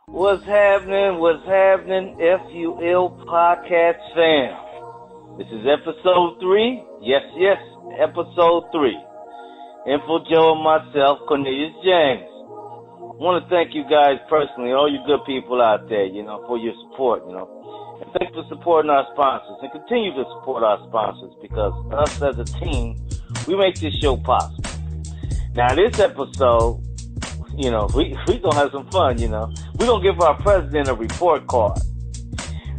What's happening, F.u.l. Podcast fam? This is episode 3. Yes, episode 3. Info Joe and myself, Cornelius James. I want to thank you guys personally, all you good people out there, for your support, And thanks for supporting our sponsors and continue to support our sponsors because us as a team, we make this show possible. Now, this episode, we gonna have some fun, We're gonna give our president a report card.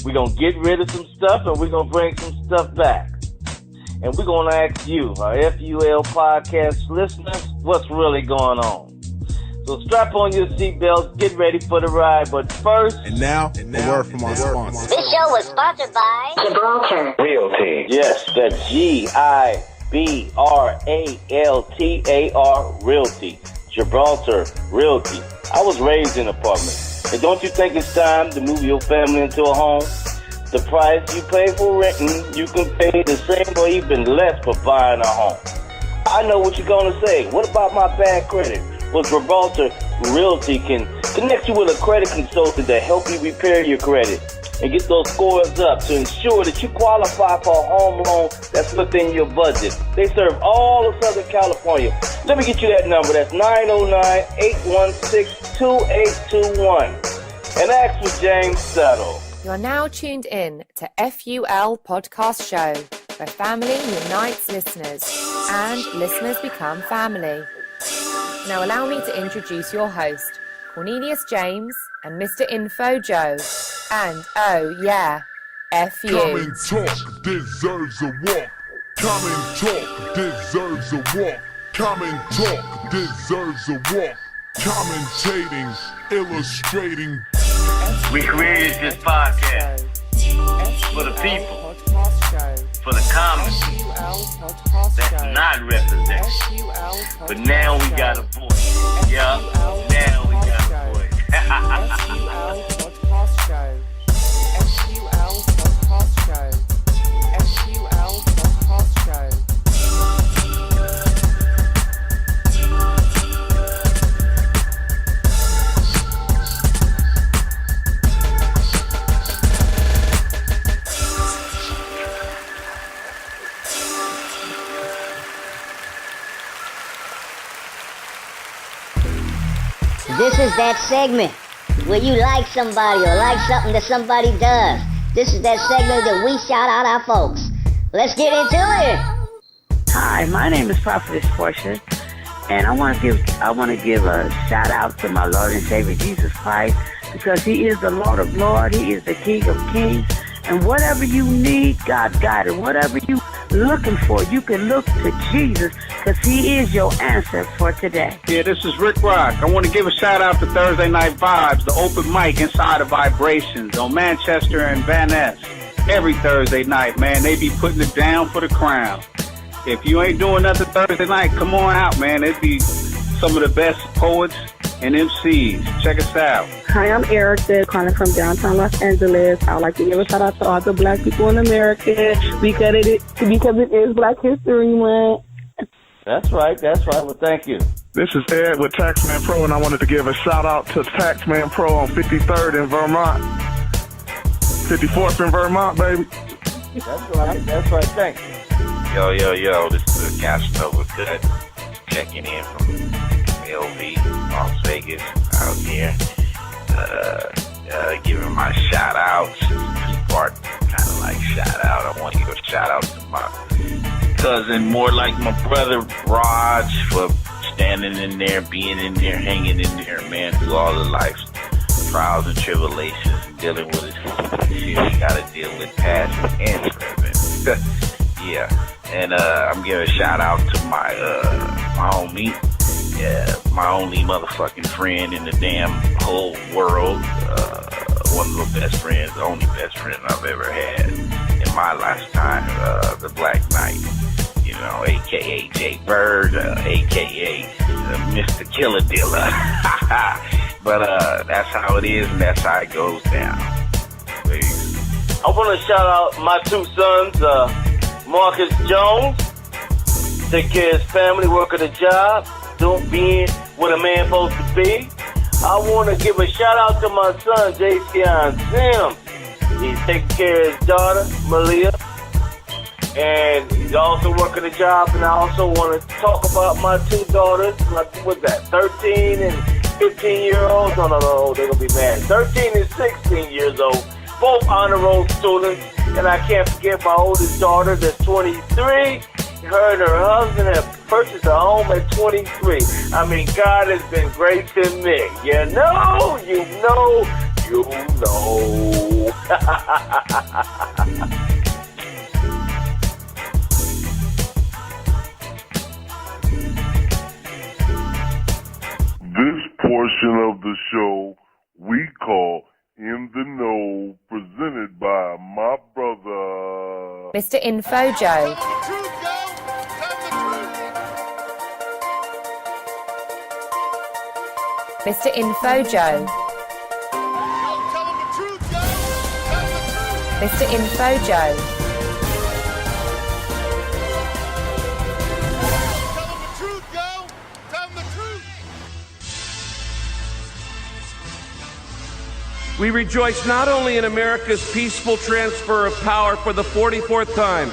We're gonna get rid of some stuff and we're gonna bring some stuff back. And we're gonna ask you, our F.u.l. podcast listeners, what's really going on. So strap on your seatbelts, get ready for the ride. But first, and now a word from our sponsor. This show was sponsored by Gibraltar Realty. Yes, that's Gibraltar Realty. Gibraltar Realty. I was raised in an apartment. And don't you think it's time to move your family into a home? The price you pay for renting, you can pay the same or even less for buying a home. I know what you're going to say. What about my bad credit? Well, Gibraltar Realty can connect you with a credit consultant to help you repair your credit and get those scores up to ensure that you qualify for a home loan that's within your budget. They serve all of Southern California. Let me get you that number. That's 909-816-2821. And ask for James Settle. You're now tuned in to F.u.l. Podcast Show, where family unites listeners and listeners become family. Now allow me to introduce your host, Cornelius James and Mr. Info Joe. And oh yeah, F.u. Come and talk deserves a walk. Come and talk deserves a walk. Come and talk deserves a walk. Commentating, illustrating. We created this podcast for the people, for the comments that's not represented. But now we got a voice. Yeah, now we got a voice. F.u.l. Podcast Show. F.u.l. Podcast Show. F.u.l. Podcast Show. This is that segment where you like somebody or like something that somebody does. This is that segment that we shout out our folks. Let's get into it. Hi, my name is Prophetess Portia, and I want to give a shout out to my Lord and Savior Jesus Christ because He is the Lord of Lords. He is the King of Kings, and whatever you need, God got it. Whatever you looking for, you can look to Jesus because He is your answer for today. Yeah, this is Rick Rock. I want to give a shout out to Thursday Night Vibes, the open mic inside of Vibrations on Manchester and Van Ness. Every Thursday night, man, they be putting it down for the crown. If you ain't doing nothing Thursday night, come on out, man. It'd be some of the best poets and MCs. Check us out. Hi, I'm Erica, calling from downtown Los Angeles. I would like to give a shout out to all the black people in America because it is Black History Month. That's right. Well, thank you. This is Ed with Taxman Pro, and I wanted to give a shout out to Taxman Pro on 53rd in Vermont. 54th in Vermont, baby. That's right. Thanks. Yo, this is Casanova Good checking in from LV, Las Vegas, out here. Giving my shout outs. Two-part kind of like shout out. I want to give a shout out to my cousin, more like my brother Raj, for standing in there, being in there, hanging in there, man, through all the life's trials and tribulations and dealing with it. Shit, you gotta deal with past and present. Yeah. And I'm giving a shout out to my homie, my only motherfucking friend in the damn whole world. One of the best friends, the only best friend I've ever had in my lifetime, the Black Knight, a.k.a. Jay Bird, a.k.a. Mr. Killer Dilla. But that's how it is, and that's how it goes down. Please. I want to shout out my two sons, Marcus Jones, take care of his family, work at a job, being what a man supposed to be. I I want to give a shout out to my son, Jason Sims. He's taking care of his daughter, Malia. And he's also working a job. And I also want to talk about my two daughters. Like, what's that, 13 and 15-year-olds? No, they're going to be mad. 13 and 16 years old. Both honor roll students. And I can't forget my oldest daughter that's 23. Her and her husband have purchased a home at 23. I mean, God has been great to me. You know. This portion of the show we call In the Know, presented by my brother, Mr. Info Joe. Mr. Info Joe. Mr. Info Joe. We rejoice not only in America's peaceful transfer of power for the 44th time,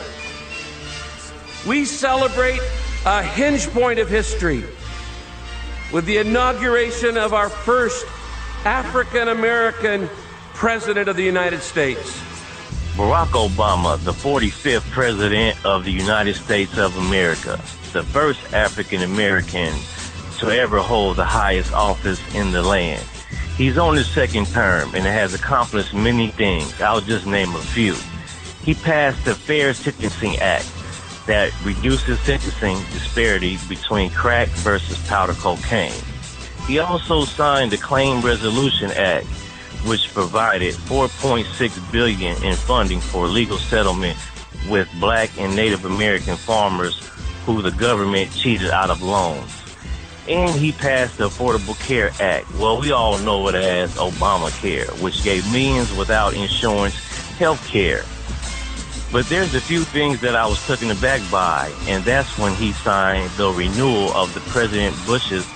we celebrate a hinge point of history with the inauguration of our first African-American President of the United States. Barack Obama, the 45th President of the United States of America, the first African-American to ever hold the highest office in the land. He's on his second term and has accomplished many things. I'll just name a few. He passed the Fair Sentencing Act that reduces sentencing disparity between crack versus powder cocaine. He also signed the Claim Resolution Act, which provided $4.6 billion in funding for legal settlement with Black and Native American farmers who the government cheated out of loans. And he passed the Affordable Care Act. Well, we all know it as Obamacare, which gave millions without insurance health care. But there's a few things that I was taken aback by, and that's when he signed the renewal of the President Bush's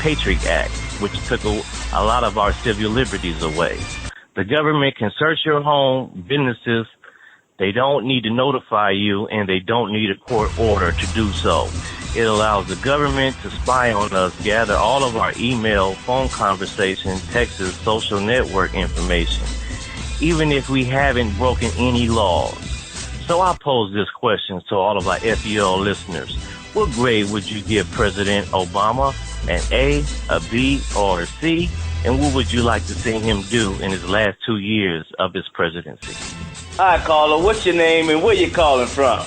Patriot Act, which took a lot of our civil liberties away. The government can search your home, businesses. They don't need to notify you, and they don't need a court order to do so. It allows the government to spy on us, gather all of our email, phone conversations, texts, social network information, even if we haven't broken any laws. So I pose this question to all of our F.u.l. listeners. What grade would you give President Obama? An A, a B, or a C? And what would you like to see him do in his last 2 years of his presidency? Hi, caller. What's your name and where you calling from?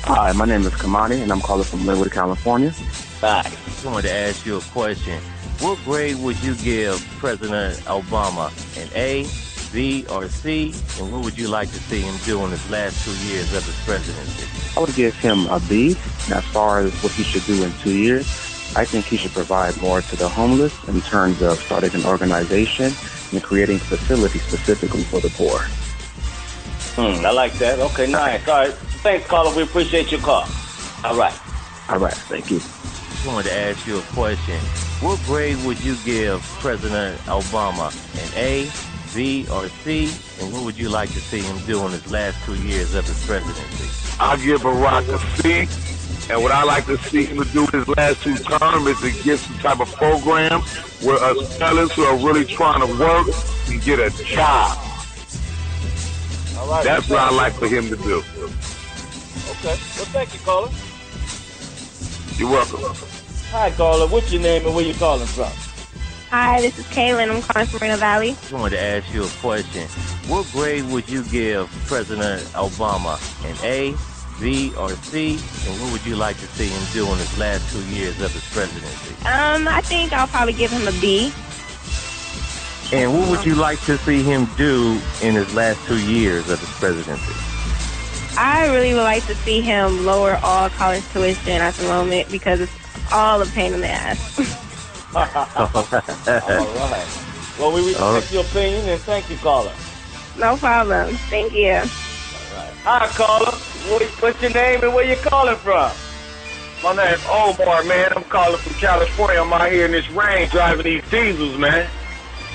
Hi, my name is Kamani, and I'm calling from Linwood, California. Hi. I wanted to ask you a question. What grade would you give President Obama? An A, B, or C? And what would you like to see him do in his last 2 years of his presidency? I would give him a B. As far as what he should do in 2 years, I think he should provide more to the homeless in terms of starting an organization and creating facilities specifically for the poor. I like that. Okay, nice. All right. Thanks, caller. We appreciate your call. All right. Thank you. I wanted to ask you a question. What grade would you give President Obama? An A, B, or C? And what would you like to see him do in his last 2 years of his presidency? I'll give Barack a C. And what I like to see him do his last 2 terms is to get some type of program where us fellas who are really trying to work can get a job. All right. That's what I like for him to do. Okay. Well, thank you, caller. You're welcome. Hi, caller. What's your name and where you calling from? Hi, this is Kaylin. I'm calling from Reno Valley. I wanted to ask you a question. What grade would you give President Obama? An A, B, or C? And what would you like to see him do in his last 2 years of his presidency? I think I'll probably give him a B. And what would you like to see him do in his last 2 years of his presidency? I really would like to see him lower all college tuition at the moment because it's all a pain in the ass. All right. Well, we respect your opinion and thank you, caller. No problem. Thank you. All right. Hi, caller. What's your name and where you calling from? My name's Omar, man. I'm calling from California. I'm out here in this rain driving these diesels, man.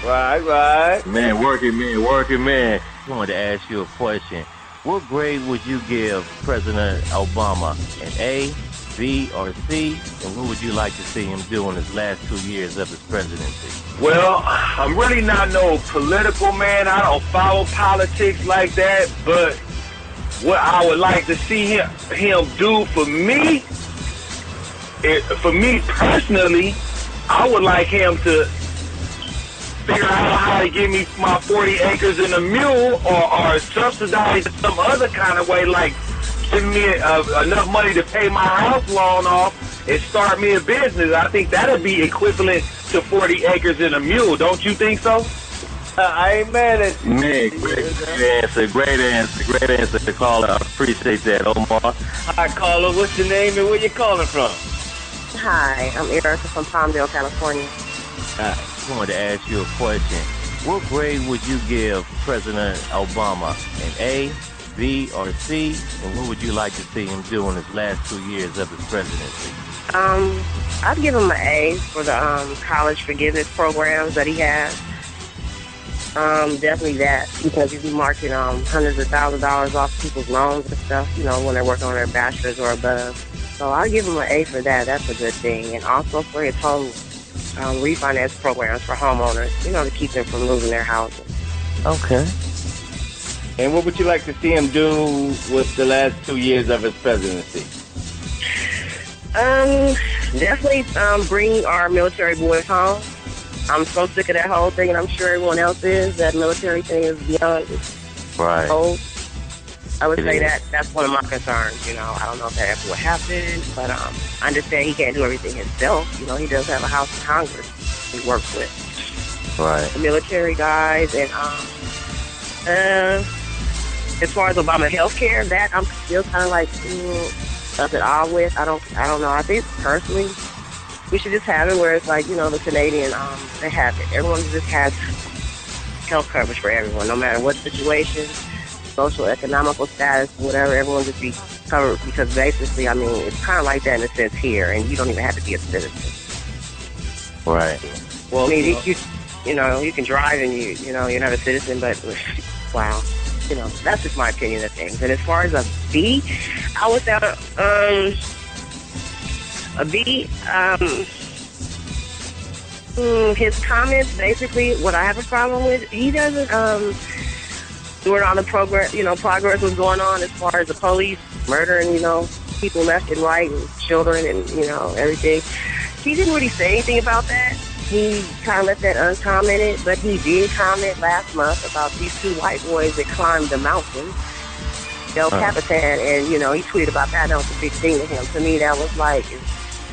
Right. Man, working man. I wanted to ask you a question. What grade would you give President Obama? An A, B, or C? And what would you like to see him do in his last 2 years of his presidency? Well, I'm really not no political man. I don't follow politics like that. But what I would like to see him do for me, for me personally, I would like him to figure out how to give me my 40 acres and a mule, or subsidize it some other kind of way, like give me enough money to pay my house loan off and start me a business. I think that would be equivalent to 40 acres and a mule. Don't you think so? I ain't mad at you. Man, great answer, caller. I appreciate that, Omar. Hi, caller. What's your name and where you calling from? Hi, I'm Erica from Palmdale, California. I wanted to ask you a question. What grade would you give President Obama? An A, B, or C? And what would you like to see him do in his last 2 years of his presidency? I'd give him an A for the college forgiveness programs that he has. Definitely that, because he's marking hundreds of thousands of dollars off people's loans and stuff, when they're working on their bachelor's or above. So I'll give him an A for that. That's a good thing. And also for his home refinance programs for homeowners, to keep them from losing their houses. Okay. And what would you like to see him do with the last 2 years of his presidency? Definitely bring our military boys home. I'm so sick of that whole thing, and I'm sure everyone else is. That military thing is beyond old. I would say that's one of my concerns. I don't know if that ever would happen, but I understand he can't do everything himself. He does have a House of Congress he works with. Right. The military guys, and as far as Obama health care, that I'm still kind of like up at all with. I don't know. I think personally, we should just have it where it's like, the Canadian, they have it. Everyone just has health coverage for everyone, no matter what situation, social, economical status, whatever, everyone just be covered, because basically, it's kind of like that in a sense here, and you don't even have to be a citizen. Right. Well, you can drive and you're not a citizen, but wow. That's just my opinion of things. And as far as a B, I would say a B. His comments, basically, what I have a problem with, he doesn't, during all the progress was going on as far as the police murdering, people left and right, and children and, everything. He didn't really say anything about that. He kind of left that uncommented, but he did comment last month about these two white boys that climbed the mountain, El Capitan, and, he tweeted about that. That was a big thing to him. To me, that was like,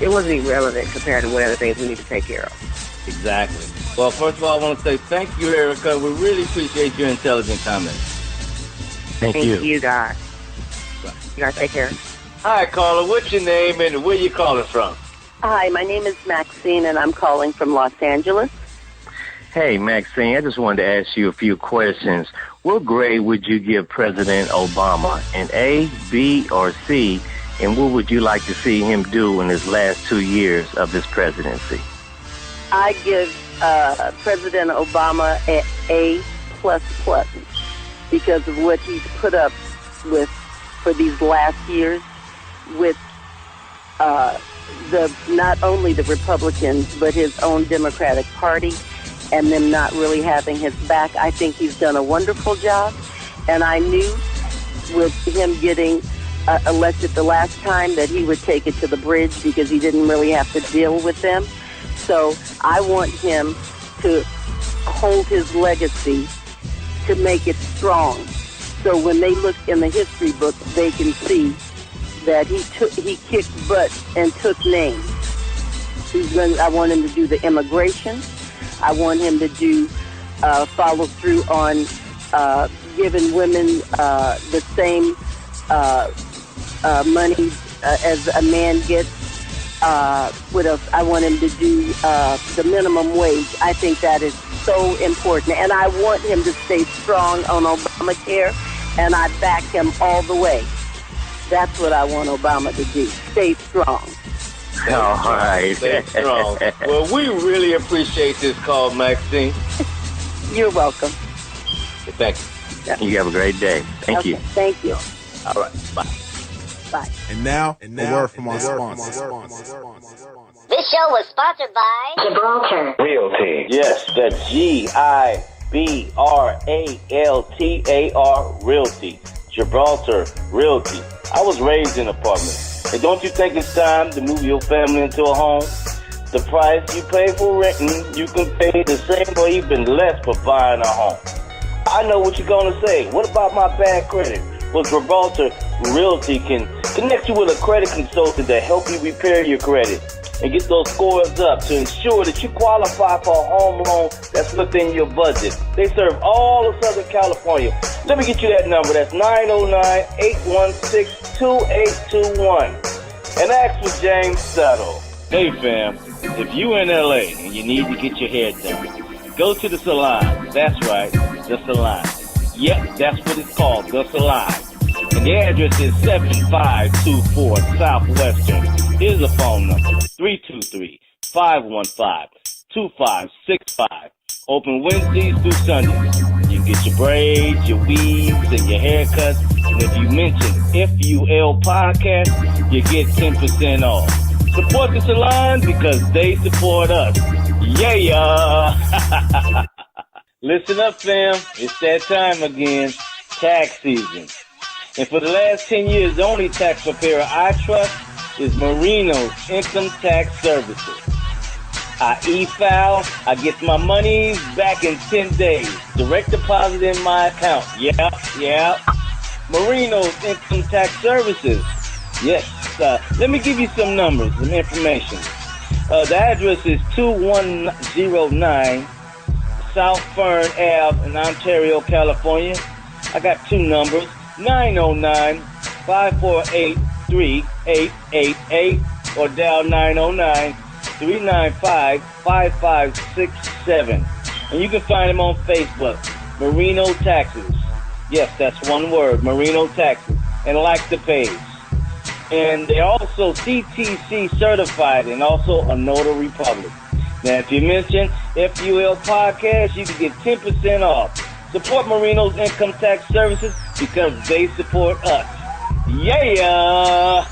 it wasn't irrelevant compared to what other things we need to take care of. Exactly. Well, first of all, I want to say thank you, Erica. We really appreciate your intelligent comments. Thank you. You guys. You guys take care. Hi, caller. What's your name and where you calling from? Hi, my name is Maxine, and I'm calling from Los Angeles. Hey, Maxine, I just wanted to ask you a few questions. What grade would you give President Obama? An A, B, or C? And what would you like to see him do in his last 2 years of his presidency? I give President Obama an A++, because of what he's put up with for these last years with not only the Republicans, but his own Democratic Party, and them not really having his back. I think he's done a wonderful job, and I knew with him getting elected the last time that he would take it to the bridge, because he didn't really have to deal with them. So I want him to hold his legacy, to make it strong. So when they look in the history book, they can see that he kicked butt and took names. I want him to do the immigration. I want him to do follow through on giving women the same money as a man gets. What else? I want him to do the minimum wage. I think that is so important. And I want him to stay strong on Obamacare, and I back him all the way. That's what I want Obama to do. Stay strong. All right. Stay strong. Well, we really appreciate this call, Maxine. You're welcome. Thank you. You have a great day. Thank you. Thank you. All right. Bye. Bye. And now, a word from our sponsor. This show was sponsored by Gibraltar Realty. Yes, that's GIBRALTAR Realty. Gibraltar Realty. I was raised in an apartment. And don't you think it's time to move your family into a home? The price you pay for renting, you can pay the same or even less for buying a home. I know what you're going to say. What about my bad credit? Well, Gibraltar Realty can connect you with a credit consultant to help you repair your credit and get those scores up to ensure that you qualify for a home loan that's within your budget. They serve all of Southern California. Let me get you that number. That's 909-816-2821. And ask for James Settle. Hey, fam, if you in L.A. and you need to get your hair done, go to the salon. That's right, the salon. Yep, that's what it's called, the salon. And the address is 7524 Southwestern. Here's the phone number, 323-515-2565. Open Wednesdays through Sundays. You can get your braids, your weaves, and your haircuts. And if you mention F.u.l. Podcast, you get 10% off. Support the salon because they support us. Yeah. Listen up, fam. It's that time again. Tax season. And for the last 10 years, the only tax preparer I trust is Marino's Income Tax Services. I e-file, I get my money back in 10 days. Direct deposit in my account. Yeah. Marino's Income Tax Services. Yes. Let me give you some numbers, some information. The address is 2109 South Fern Ave in Ontario, California. I got two numbers, 909-548-3888 or dial 909-395-5567. And you can find them on Facebook, Marino Taxes. Yes, that's one word, Marino Taxes. And like the page. And they're also CTC certified and also a notary public. Now, if you mention F.u.l. Podcast, you can get 10% off. Support Marino's Income Tax Services because they support us. Yeah!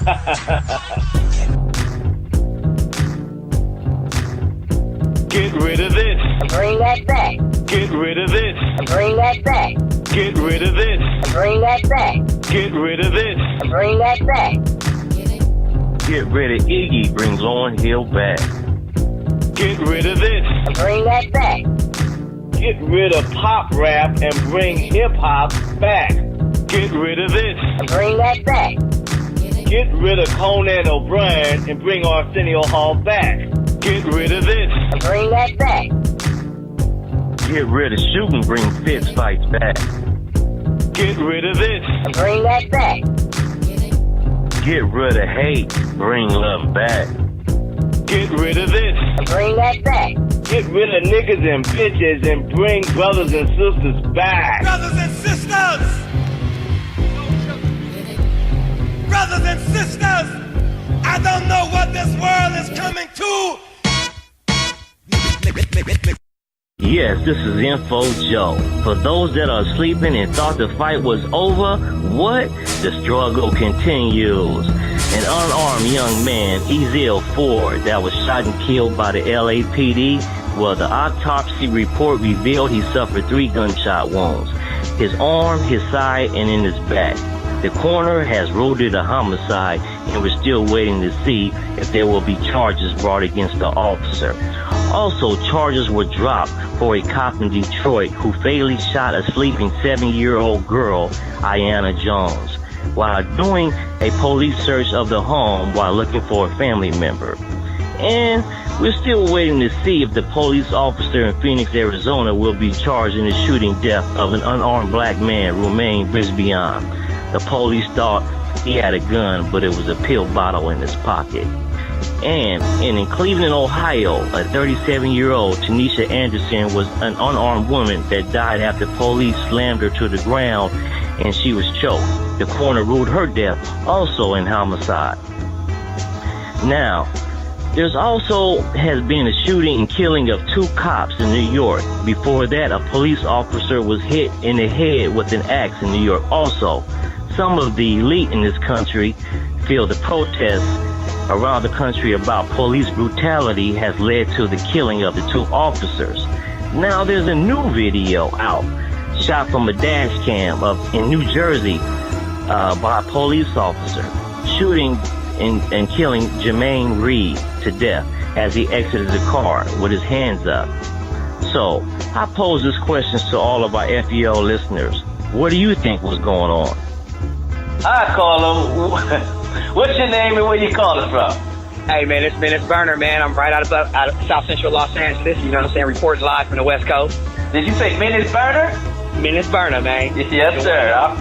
Get rid of this. Bring that back. Get rid of this. Bring that back. Get rid of this. Bring that back. Get rid of this. Bring that back. Get rid of Iggy brings Lauryn Hill back. Get rid of this. Bring that back. Get rid of pop rap and bring hip hop back. Get rid of this. Bring that back. Get rid of Conan O'Brien and bring Arsenio Hall back. Get rid of this. Bring that back. Get rid of shooting, bring fist fights back. Get rid of this. Bring that back. Get rid of hate, bring love back. Get rid of this. Bring that back. Get rid of niggas and bitches and bring brothers and sisters back. Brothers and sisters! Brothers and sisters! I don't know what this world is coming to. Yes, this is Info Joe. For those that are sleeping and thought the fight was over, what? The struggle continues. An unarmed young man, Ezell Ford, that was shot and killed by the LAPD, well, the autopsy report revealed he suffered 3 gunshot wounds. His arm, his side, and in his back. The coroner has ruled it a homicide, and we're still waiting to see if there will be charges brought against the officer. Also, charges were dropped for a cop in Detroit who fatally shot a sleeping 7-year-old girl, Ayanna Jones, while doing a police search of the home while looking for a family member. And we're still waiting to see if the police officer in Phoenix, Arizona will be charged in the shooting death of an unarmed black man, Romain Brisbillon. The police thought he had a gun, but it was a pill bottle in his pocket. And in Cleveland, Ohio, a 37-year-old Tanisha Anderson was an unarmed woman that died after police slammed her to the ground and she was choked. The coroner ruled her death also in homicide. Now, there's also has been a shooting and killing of 2 cops in New York. Before that, a police officer was hit in the head with an axe in New York also. Some of the elite in this country feel the protests around the country about police brutality has led to the killing of the 2 officers. Now there's a new video out, shot from a dash cam in New Jersey by a police officer, shooting and killing Jermaine Reed to death as he exited the car with his hands up. So, I pose this question to all of our F.u.l. listeners. What do you think was going on? Hi, caller. What's your name and where you calling from? Hey, man, it's Menace Burner, man. I'm right out of South Central Los Angeles, you know what I'm saying, reporting live from the West Coast. Did you say Menace Burner? Menace Burner, man. Yes, sir. All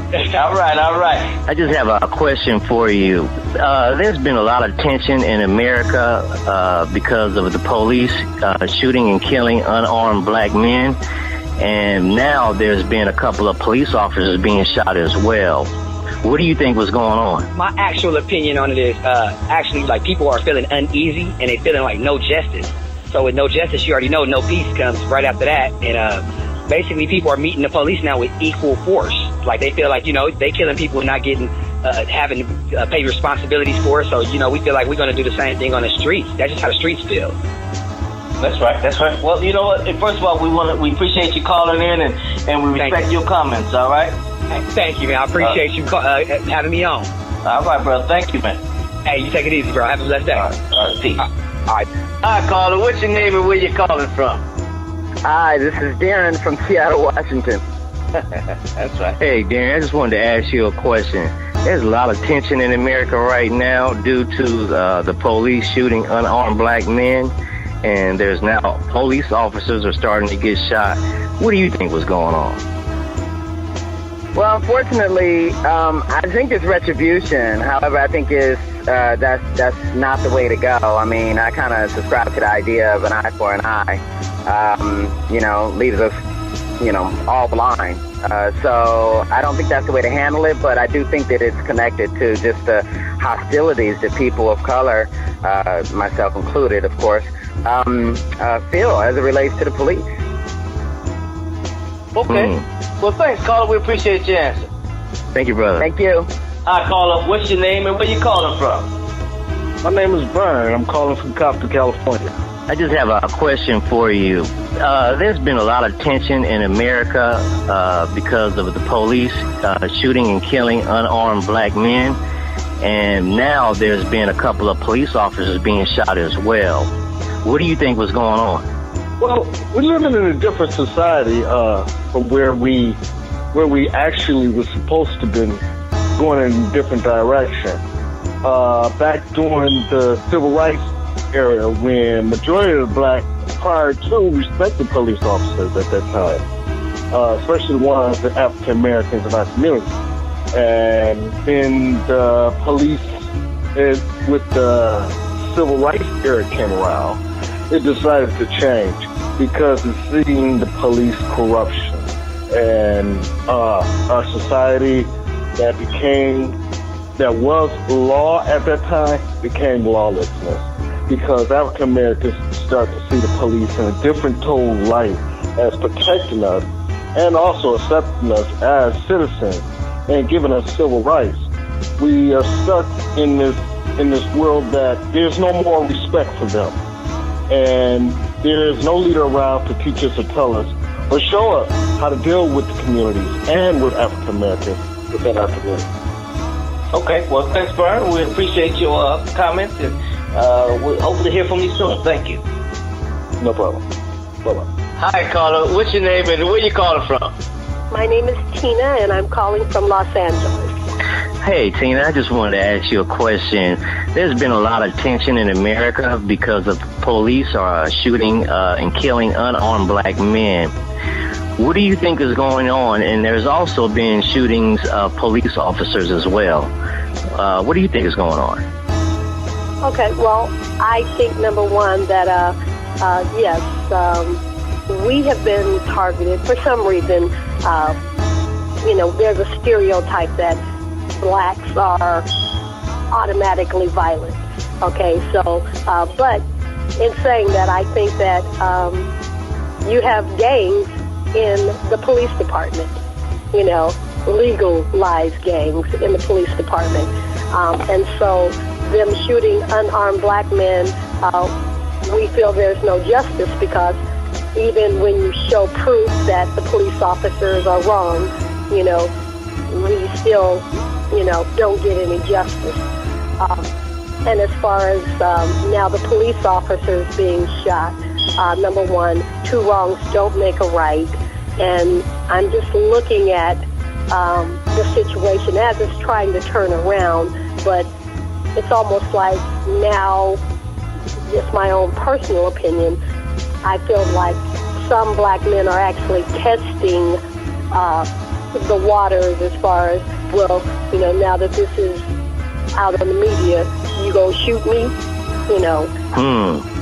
right. I just have a question for you. There's been a lot of tension in America because of the police shooting and killing unarmed black men. And now there's been a couple of police officers being shot as well. What do you think was going on? My actual opinion on it is actually like people are feeling uneasy and they feeling like no justice. So with no justice, you already know no peace comes right after that. And basically people are meeting the police now with equal force. Like they feel like, you know, they killing people and not getting, having to pay responsibilities for it. So, you know, we feel like we're going to do the same thing on the streets. That's just how the streets feel. That's right. Well, you know what? First of all, we appreciate you calling in and we respect your comments, all right? Thank you, man. I appreciate you having me on. All right, brother. Thank you, man. Hey, you take it easy, bro. Have a blessed day. All right. Peace. All right. Hi, caller. What's your name and where you calling from? Hi, this is Darren from Seattle, Washington. That's right. Hey, Darren, I just wanted to ask you a question. There's a lot of tension in America right now due to the police shooting unarmed black men, and there's now police officers are starting to get shot. What do you think was going on? Well, unfortunately, I think it's retribution. However, I think that's not the way to go. I mean, I kind of subscribe to the idea of an eye for an eye. Leaves us, all blind. So I don't think that's the way to handle it, but I do think that it's connected to just the hostilities that people of color, myself included, of course, feel as it relates to the police. Okay. Well, thanks, caller. We appreciate your answer. Thank you, brother. Thank you. Hi, caller. What's your name and where you calling from? My name is Brian. I'm calling from Compton, California. I just have a question for you. There's been a lot of tension in America because of the police shooting and killing unarmed black men. And now there's been a couple of police officers being shot as well. What do you think was going on? Well, we're living in a different society from where we actually was supposed to be going in a different direction. Back during the civil rights era, when majority of the black prior to respected police officers at that time, especially the ones that African Americans in our community, and then the police, with the civil rights era came around, it decided to change because it's seeing the police corruption and our society that was law at that time became lawlessness because African Americans start to see the police in a different total light as protecting us and also accepting us as citizens and giving us civil rights. We are stuck in this world that there's no more respect for them. And there's no leader around to teach us or tell us or show us how to deal with the communities and with African Americans within our community. Okay, well, thanks, Brian. We appreciate your comments, and we'll hopefully hear from you soon. Thank you. No problem. Bye-bye. Hi, caller. What's your name and where you calling from? My name is Tina, and I'm calling from Los Angeles. Hey, Tina, I just wanted to ask you a question. There's been a lot of tension in America because of police are shooting and killing unarmed black men. What do you think is going on? And there's also been shootings of police officers as well. What do you think is going on? Okay, well, I think, number one, that, yes, we have been targeted for some reason. there's a stereotype that blacks are automatically violent. Okay, so, but in saying that, I think that you have gangs in the police department, legalized gangs in the police department. And so them shooting unarmed black men, we feel there's no justice because even when you show proof that the police officers are wrong, we still, don't get any justice. And as far as now the police officers being shot, number one, two wrongs don't make a right. And I'm just looking at the situation as it's trying to turn around, but it's almost like now, just my own personal opinion, I feel like some black men are actually testing the waters as far as, well, now that this is out on the media, you gonna shoot me?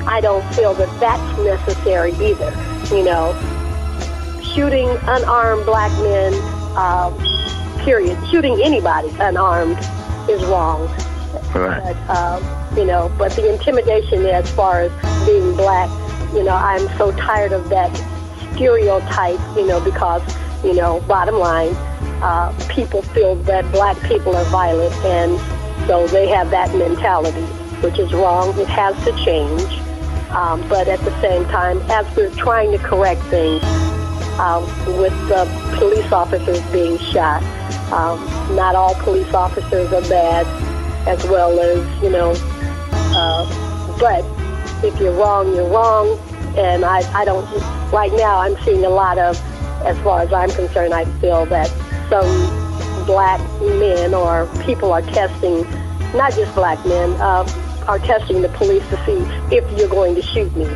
I don't feel that that's necessary either. Shooting unarmed black men, period. Shooting anybody unarmed is wrong. Right. But, but the intimidation as far as being black, I'm so tired of that stereotype, because, bottom line, people feel that black people are violent, and so they have that mentality, which is wrong. It has to change. But at the same time, as we're trying to correct things with the police officers being shot, not all police officers are bad, as well as, but if you're wrong, you're wrong. And I don't, right now I'm seeing a lot of, as far as I'm concerned, I feel that some black men or people are testing, not just black men, are testing the police to see if you're going to shoot me.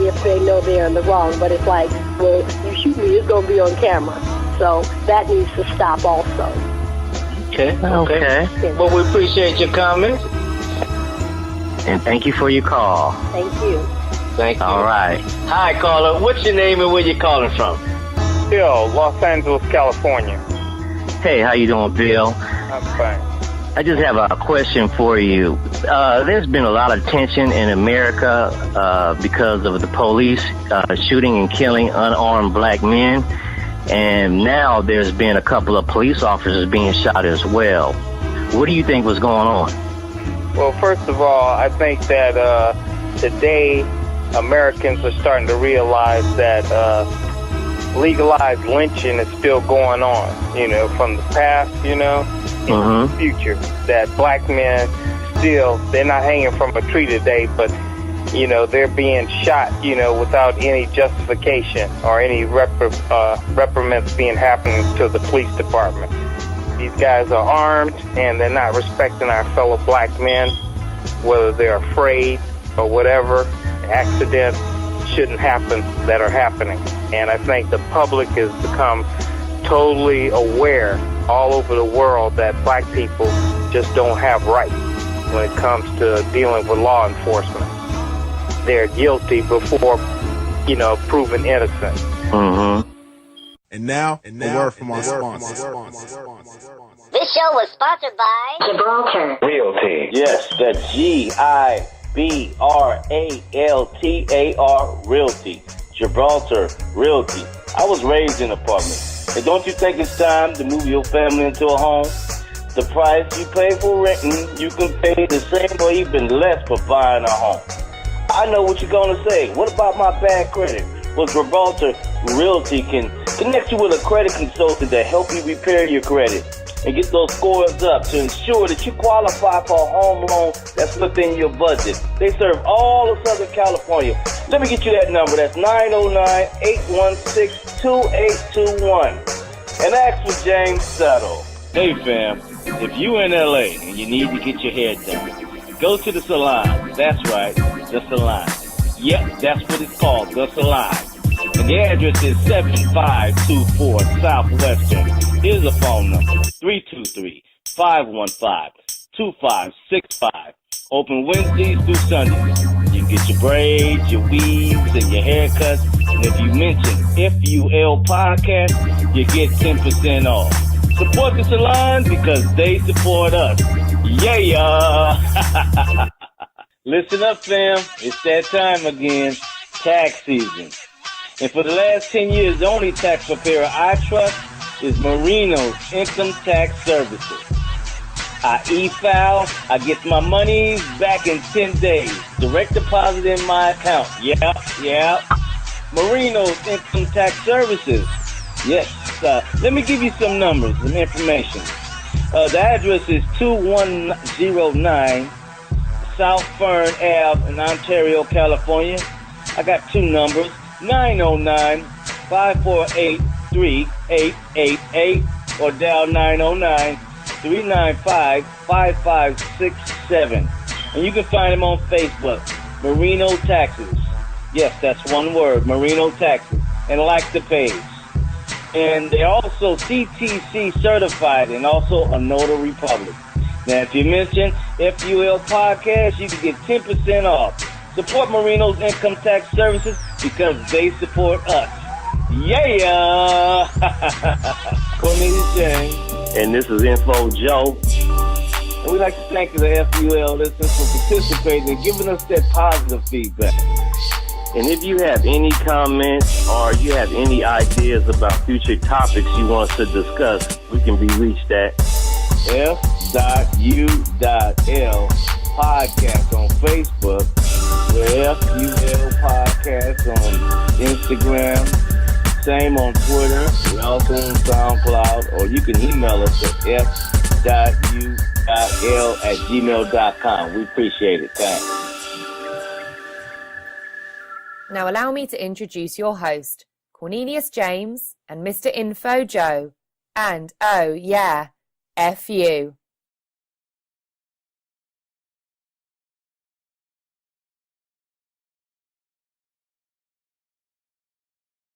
If they know they're in the wrong. But it's like, well, if you shoot me, it's going to be on camera. So that needs to stop also. Okay. Well, we appreciate your comments. And thank you for your call. Thank you. Thank you. All right. Hi, caller. What's your name and where you calling from? Bill, Los Angeles, California. Hey, how you doing, Bill? I'm fine. I just have a question for you. There's been a lot of tension in America because of the police shooting and killing unarmed black men. And now there's been a couple of police officers being shot as well. What do you think was going on? Well, first of all, I think that today Americans are starting to realize that legalized lynching is still going on, from the past, into the future. That black men still, they're not hanging from a tree today, but, they're being shot, without any justification or any reprimands being happening to the police department. These guys are armed, and they're not respecting our fellow black men, whether they're afraid or whatever. Accidents shouldn't happen that are happening. And I think the public has become totally aware all over the world that black people just don't have rights when it comes to dealing with law enforcement. They're guilty before, proven innocent. And now, a word from our sponsor. This show was sponsored by Gibraltar Realty. Yes, that's GIBRALTAR Realty. Gibraltar Realty. I was raised in an apartment. And don't you think it's time to move your family into a home? The price you pay for renting, you can pay the same or even less for buying a home. I know what you're going to say. What about my bad credit? Well, Gibraltar Realty can connect you with a credit consultant to help you repair your credit and get those scores up to ensure that you qualify for a home loan that's within your budget. They serve all of Southern California. Let me get you that number. That's 909-816-2821. And ask for James Settle. Hey, fam. If you in L.A. and you need to get your hair done, go to the salon. That's right, the salon. Yep, that's what it's called, the salon. And the address is 7524 Southwestern. Here's a phone number, 323-515-2565. Open Wednesdays through Sundays. You can get your braids, your weaves, and your haircuts. And if you mention F.u.l. Podcast, you get 10% off. Support the salon because they support us. Yeah. Listen up, fam. It's that time again. Tax season. And for the last 10 years, the only tax preparer I trust is Marino's Income Tax Services. I e-file, I get my money back in 10 days. Direct deposit in my account. Yeah. Marino's Income Tax Services. Yes. Let me give you some numbers, some information. The address is 2109 South Fern Ave in Ontario, California. I got two numbers, 909-548-3888 or dial 909-395-5567. And you can find them on Facebook, Marino Taxes. Yes, that's one word, Marino Taxes. And like the page. And they're also CTC certified and also a notary public. Now, if you mention F.u.l. Podcast, you can get 10% off. Support Marino's Income Tax Services because they support us. Yeah! Cornelius James. And this is Info Joe. And we'd like to thank the F.u.l. listeners for participating and giving us that positive feedback. And if you have any comments or you have any ideas about future topics you want us to discuss, we can be reached at F.u.l. Podcast on Facebook, the F.u.l. Podcast on Instagram, same on Twitter, we're also on SoundCloud, or you can email us at f.u.l@gmail.com. We appreciate it. Thanks. Now allow me to introduce your host, Cornelius James and Mr. Info Joe. And oh yeah, F.u.